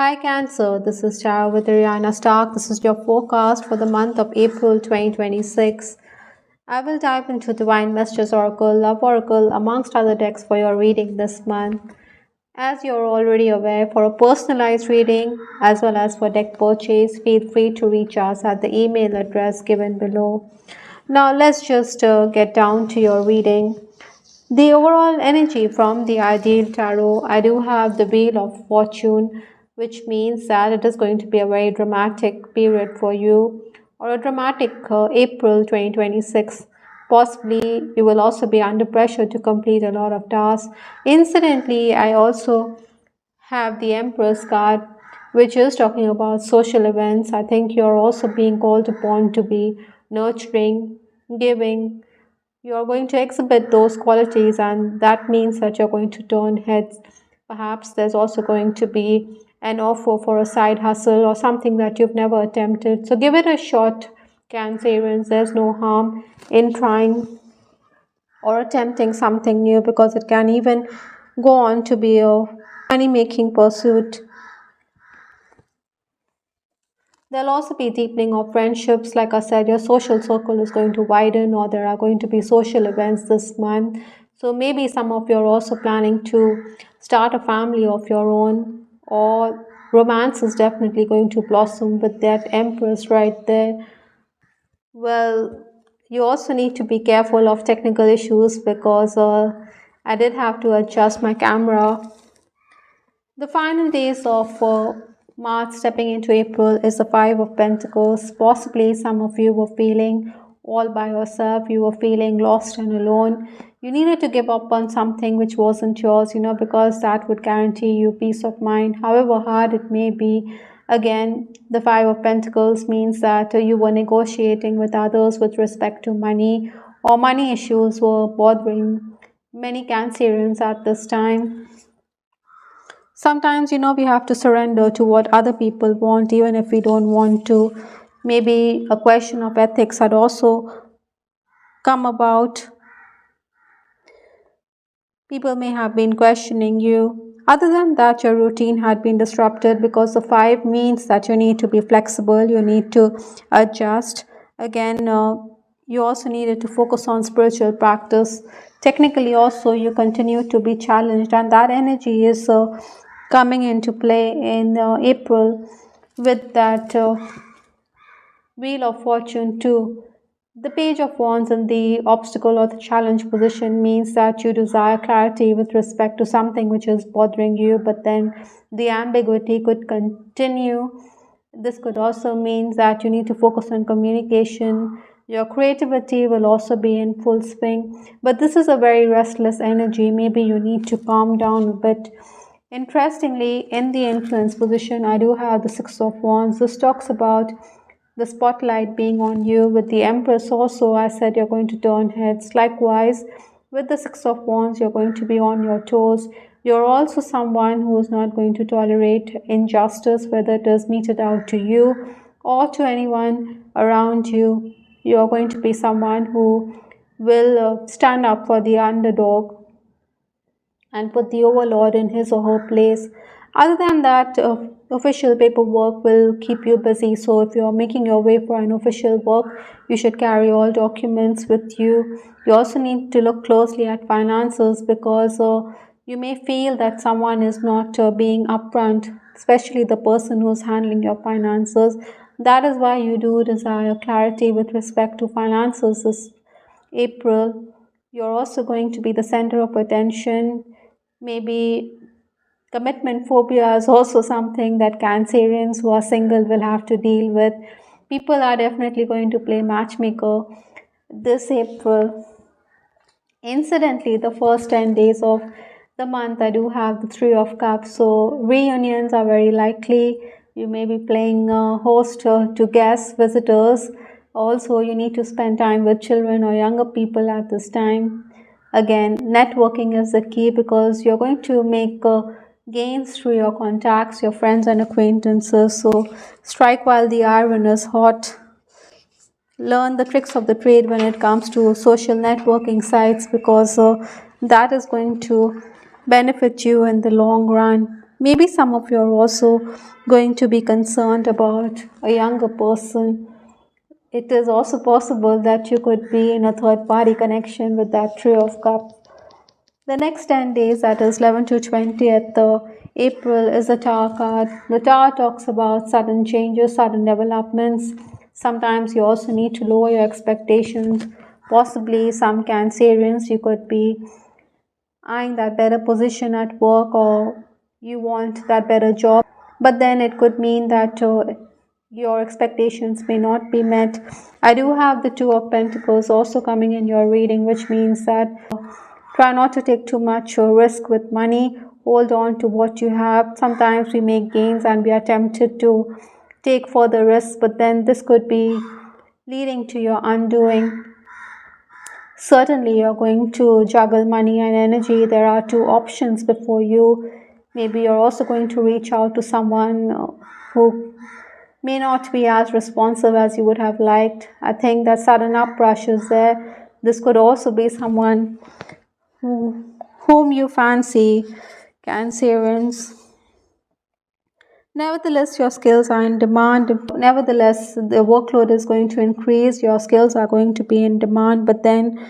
Hi Cancer, this is Tara with Ariana Stark. This is your forecast for the month of April 2026. I will dive into Divine Messages Oracle, Love Oracle, amongst other decks for your reading this month. As you're already aware, for a personalized reading as well as for deck purchase, feel free to reach us at the email address given below. Now let's just get down to your reading. The overall energy from the Ideal Tarot, I do have the Wheel of Fortune, which means that it is going to be a very dramatic period for you, or a dramatic April 2026. Possibly you will also be under pressure to complete a lot of tasks. Incidentally, I also have the Empress card, which is talking about social events. I think you're also being called upon to be nurturing, giving. You're going to exhibit those qualities, and that means that you're going to turn heads. Perhaps there's also going to be an offer for a side hustle or something that you've never attempted. So give it a shot, Cancerians. There's no harm in trying or attempting something new, because it can even go on to be a money-making pursuit. There'll also be deepening of friendships. Like I said, your social circle is going to widen, or there are going to be social events this month. So maybe some of you are also planning to start a family of your own, or romance is definitely going to blossom with that Empress right there. Well, you also need to be careful of technical issues, because I did have to adjust my camera. The final days of March stepping into April is the Five of Pentacles. Possibly some of you were feeling all by yourself. You were feeling lost and alone. You needed to give up on something which wasn't yours, because that would guarantee you peace of mind, however hard it may be. Again, the Five of Pentacles means that you were negotiating with others with respect to money, or money issues were bothering many Cancerians at this time. Sometimes, we have to surrender to what other people want, even if we don't want to. Maybe a question of ethics had also come about. People may have been questioning you. Other than that, your routine had been disrupted, because the five means that you need to be flexible, you need to adjust. Again, you also needed to focus on spiritual practice. Technically also, you continue to be challenged, and that energy is coming into play in April with that Wheel of Fortune too. The Page of Wands in the obstacle or the challenge position means that you desire clarity with respect to something which is bothering you, but then the ambiguity could continue. This could also mean that you need to focus on communication. Your creativity will also be in full swing, but this is a very restless energy. Maybe you need to calm down a bit. Interestingly, in the influence position, I do have the Six of Wands. This talks about the spotlight being on you. With the Empress also, I said you're going to turn heads. Likewise, with the Six of Wands, you're going to be on your toes. You're also someone who is not going to tolerate injustice, whether it is meted out to you or to anyone around you. You're going to be someone who will stand up for the underdog and put the overlord in his or her place. Other than that, official paperwork will keep you busy. So if you're making your way for an official work, you should carry all documents with you. You also need to look closely at finances, because you may feel that someone is not being upfront, especially the person who's handling your finances. That is why you do desire clarity with respect to finances this April. You're also going to be the center of attention. Maybe commitment phobia is also something that Cancerians who are single will have to deal with. People are definitely going to play matchmaker this April. Incidentally, the first 10 days of the month, I do have the Three of Cups, so reunions are very likely. You may be playing host to guests, visitors. Also, you need to spend time with children or younger people at this time. Again, networking is the key, because you're going to make gains through your contacts, your friends and acquaintances. So strike while the iron is hot. Learn the tricks of the trade when it comes to social networking sites, because that is going to benefit you in the long run. Maybe some of you are also going to be concerned about a younger person. It is also possible that you could be in a third party connection with that Three of Cups. The next 10 days, that is 11 to 20th April, is the Tower card. The Tower talks about sudden changes, sudden developments. Sometimes you also need to lower your expectations. Possibly some Cancerians, you could be eyeing that better position at work, or you want that better job. But then it could mean that your expectations may not be met. I do have the Two of Pentacles also coming in your reading, which means that try not to take too much risk with money. Hold on to what you have. Sometimes we make gains and we are tempted to take further risks, but then this could be leading to your undoing. Certainly, you're going to juggle money and energy. There are two options before you. Maybe you're also going to reach out to someone who may not be as responsive as you would have liked. I think that sudden uprush is there. This could also be someone whom you fancy, Cancerians. Nevertheless, your skills are in demand. Nevertheless, the workload is going to increase. Your skills are going to be in demand, but then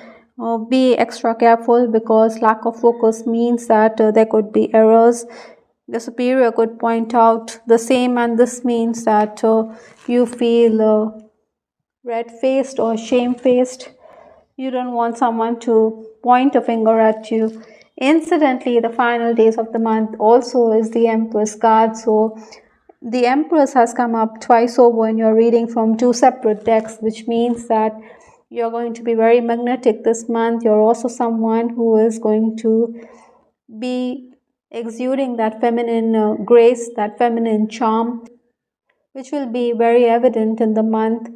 be extra careful, because lack of focus means that there could be errors. The superior could point out the same, and this means that you feel red-faced or shame-faced. You don't want someone to point a finger at you. Incidentally, the final days of the month also is the Empress card. So the Empress has come up twice over in your reading from two separate decks, which means that you're going to be very magnetic this month. You're also someone who is going to be exuding that feminine grace, that feminine charm, which will be very evident in the month.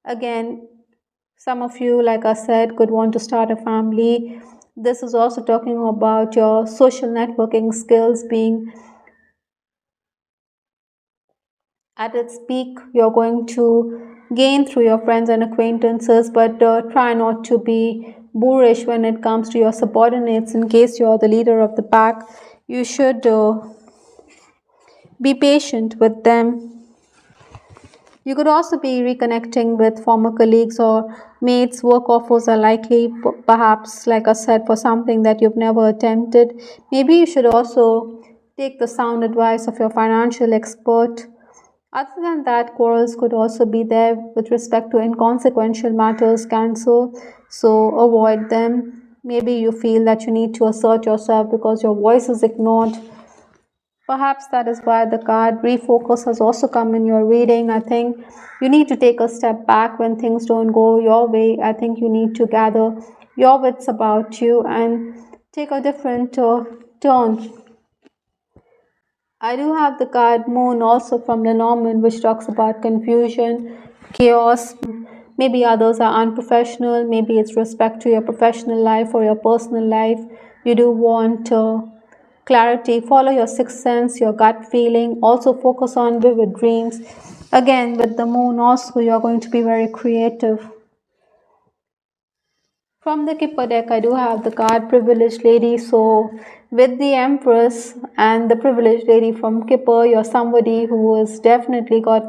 Again, some of you, like I said, could want to start a family. This is also talking about your social networking skills being at its peak. You're going to gain through your friends and acquaintances, but try not to be boorish when it comes to your subordinates. In case you're the leader of the pack, you should be patient with them. You could also be reconnecting with former colleagues or mates. Work offers are likely, perhaps, like I said, for something that you've never attempted. Maybe you should also take the sound advice of your financial expert. Other than that, quarrels could also be there with respect to inconsequential matters, Cancer, so avoid them. Maybe you feel that you need to assert yourself because your voice is ignored. Perhaps that is why the card refocus has also come in your reading. I think you need to take a step back when things don't go your way. I think you need to gather your wits about you and take a different turn. I do have the card Moon also from Lenormand, which talks about confusion, chaos. Maybe others are unprofessional. Maybe it's respect to your professional life or your personal life. You do want clarity. Follow your sixth sense, your gut feeling. Also focus on vivid dreams. Again, with the Moon also, you're going to be very creative. From the Kipper deck, I do have the card Privileged Lady. So with the Empress and the Privileged Lady from Kipper, you're somebody who has definitely got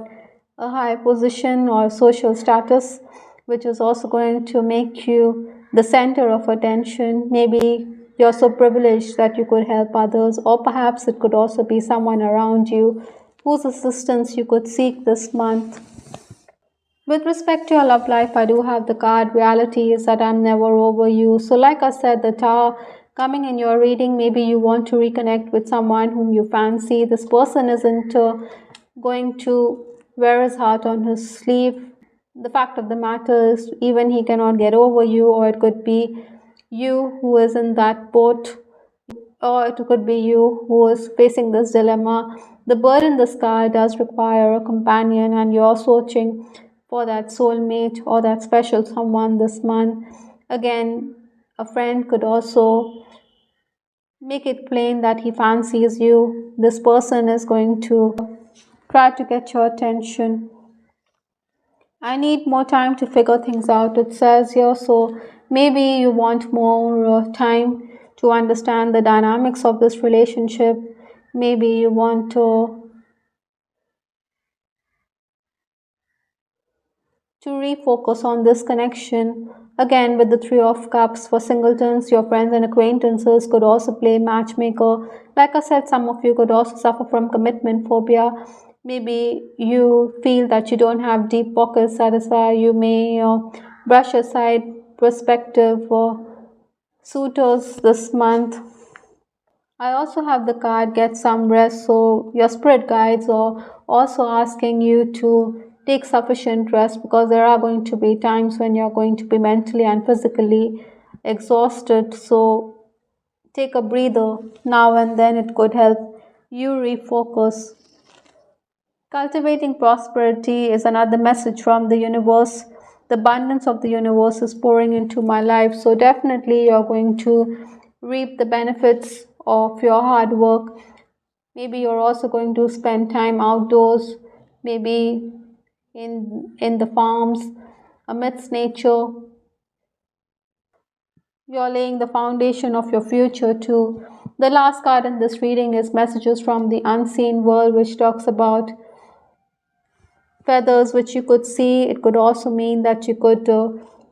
a high position or social status, which is also going to make you the center of attention. Maybe you're so privileged that you could help others, or perhaps it could also be someone around you whose assistance you could seek this month. With respect to your love life, I do have the card Reality is that I'm never over you. So like I said, the Tower coming in your reading, maybe you want to reconnect with someone whom you fancy. This person isn't going to wear his heart on his sleeve. The fact of the matter is, even he cannot get over you, or it could be you who is in that boat, or it could be you who is facing this dilemma. The bird in the sky does require a companion, and you're searching for that soulmate or that special someone this month. Again, a friend could also make it plain that he fancies you. This person is going to try to get your attention. I need more time to figure things out, it says here. So maybe you want more time to understand the dynamics of this relationship. maybe you want to refocus on this connection. Again, with the Three of Cups for singletons, your friends and acquaintances could also play matchmaker. Like I said, some of you could also suffer from commitment phobia. Maybe you feel that you don't have deep pockets, that is why you may brush aside prospective suitors this month. I also have the card get some rest, so your spirit guides are also asking you to take sufficient rest, because there are going to be times when you're going to be mentally and physically exhausted. So take a breather now and then, it could help you refocus. Cultivating prosperity is another message from the universe. The abundance of the universe is pouring into my life, so definitely you're going to reap the benefits of your hard work. Maybe you're also going to spend time outdoors, maybe in the farms, amidst nature. You're laying the foundation of your future too. The last card in this reading is messages from the unseen world, which talks about feathers which you could see. It could also mean that you could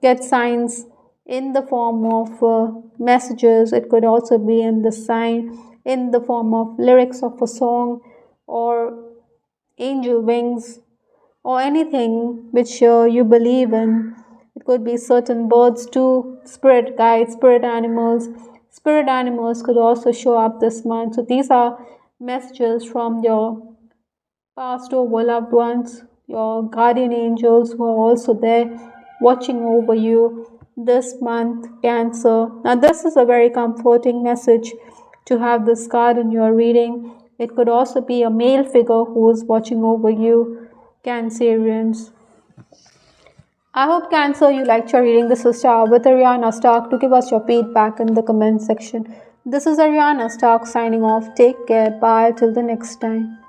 get signs in the form of messages. It could also be in the sign in the form of lyrics of a song, or angel wings, or anything which you believe in. It could be certain birds too, spirit guides, spirit animals. Spirit animals could also show up this month. So these are messages from your past over loved ones, your guardian angels who are also there watching over you this month, Cancer. Now, this is a very comforting message to have this card in your reading. It could also be a male figure who is watching over you, Cancerians. I hope, Cancer, you liked your reading. This is Star with Ariana Stark. To give us your feedback in the comment section. This is Ariana Stark signing off. Take care. Bye. Till the next time.